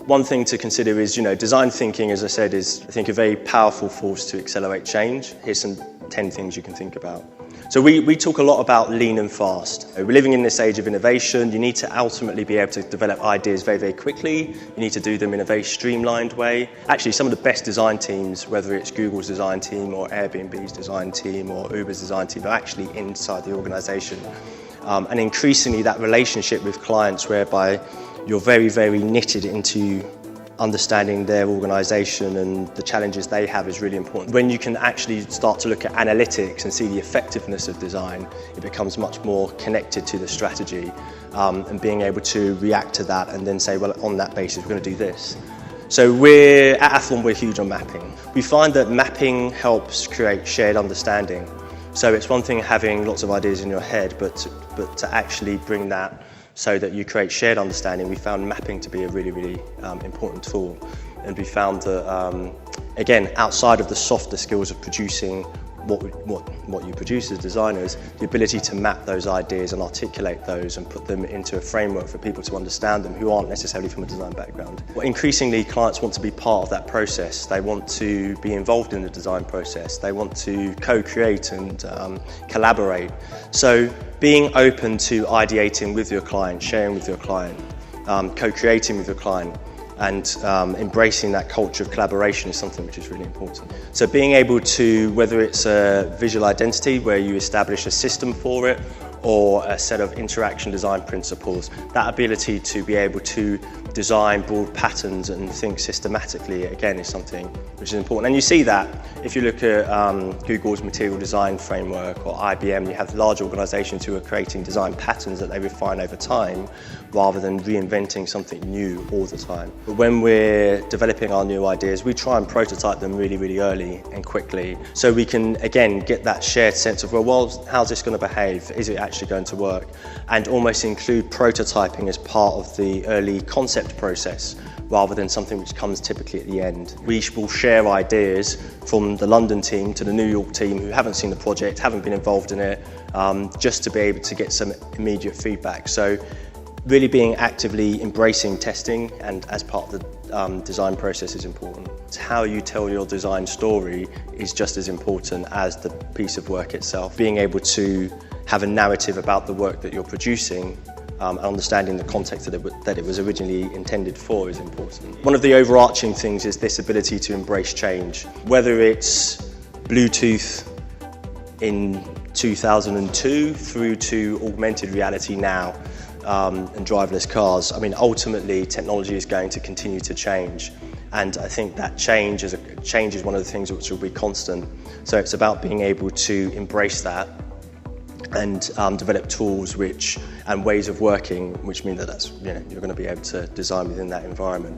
One thing to consider is, design thinking, as I said, is, I think, a very powerful force to accelerate change. Here's some 10 things you can think about. So we talk a lot about lean and fast. We're living in this age of innovation. You need to ultimately be able to develop ideas very, very quickly. You need to do them in a very streamlined way. Actually, some of the best design teams, whether it's Google's design team or Airbnb's design team or Uber's design team, are actually inside the organization. And increasingly that relationship with clients whereby you're very, very knitted into understanding their organisation and the challenges they have is really important. When you can actually start to look at analytics and see the effectiveness of design, it becomes much more connected to the strategy and being able to react to that and then say, well, on that basis, we're going to do this. So at Athlon, we're huge on mapping. We find that mapping helps create shared understanding. So it's one thing having lots of ideas in your head, but to actually bring that so that you create shared understanding, we found mapping to be a really, really important tool. And we found that, again, outside of the softer skills of producing what you produce as designers, the ability to map those ideas and articulate those and put them into a framework for people to understand them who aren't necessarily from a design background. Increasingly, clients want to be part of that process. They want to be involved in the design process. They want to co-create and collaborate. So being open to ideating with your client, sharing with your client, co-creating with your client, and embracing that culture of collaboration is something which is really important. So being able to, whether it's a visual identity where you establish a system for it, or a set of interaction design principles, that ability to be able to design broad patterns and think systematically, again, is something which is important. And you see that if you look at Google's material design framework or IBM, you have large organizations who are creating design patterns that they refine over time rather than reinventing something new all the time. But when we're developing our new ideas, we try and prototype them really, really early and quickly so we can, again, get that shared sense of, well, how's this going to behave? Is it actually going to work? And almost include prototyping as part of the early concept process rather than something which comes typically at the end. We will share ideas from the London team to the New York team who haven't seen the project, haven't been involved in it, just to be able to get some immediate feedback. So really being actively embracing testing and as part of the design process is important. How you tell your design story is just as important as the piece of work itself. Being able to have a narrative about the work that you're producing and understanding the context that it was originally intended for is important. One of the overarching things is this ability to embrace change. Whether it's Bluetooth in 2002 through to augmented reality now, and driverless cars. I mean, ultimately, technology is going to continue to change. And I think that change is one of the things which will be constant. So it's about being able to embrace that and develop tools and ways of working, which mean that you're going to be able to design within that environment.